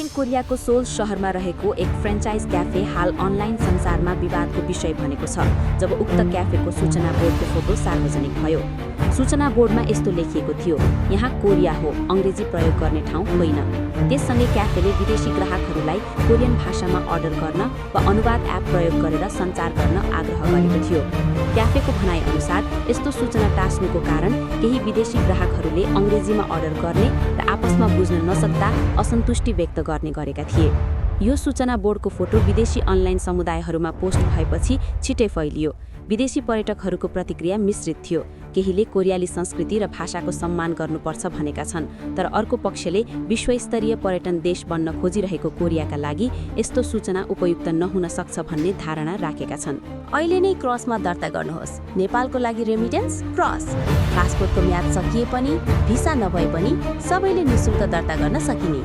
दक्षिण कोरियाको सोल शहरमा रहेको एक फ्रेन्चाइज क्याफे हाल अनलाइन संसारमा विवादको विषय बनेको छ जब उक्त क्याफेको सूचना बोर्डको फोटो सार्वजनिक भयो। सूचना बोर्डमा यस्तो लेखिएको थियो, यहाँ कोरिया हो, अङ्ग्रेजी प्रयोग गर्ने ठाउँ होइन। त्यससँगै क्याफेले विदेशी ग्राहकहरूलाई कोरियन भाषामा अर्डर गर्न वा अनुवाद एप प्रयोग गरेर सञ्चार गर्न आग्रह गरेको थियो। क्याफेको भनाइअनुसार यस्तो सूचना टाँस्नुको कारण केही विदेशी ग्राहकहरूले अङ्ग्रेजीमा अर्डर गर्ने र आपसमा बुझ्न नसक्दा असन्तुष्टि व्यक्त गर्ने गरेका थिए। यो सूचना बोर्डको फोटो विदेशी अनलाइन समुदायहरूमा पोस्ट भएपछि छिटै फैलियो। विदेशी पर्यटकहरूको प्रतिक्रिया मिश्रित थियो। केहीले कोरियाली संस्कृति र भाषाको सम्मान गर्नुपर्छ भनेका छन्, तर अर्को पक्षले विश्वस्तरीय पर्यटन देश बन्न खोजिरहेको कोरियाका लागि यस्तो सूचना उपयुक्त नहुन सक्छ भन्ने धारणा राखेका छन्। अहिले नै क्रसमा दर्ता गर्नुहोस्। नेपालको लागि रेमिटेन्स क्रस। पासपोर्टको म्याद सकिए पनि भिसा नभए पनि सबैले निशुल्क दर्ता गर्न सकिने।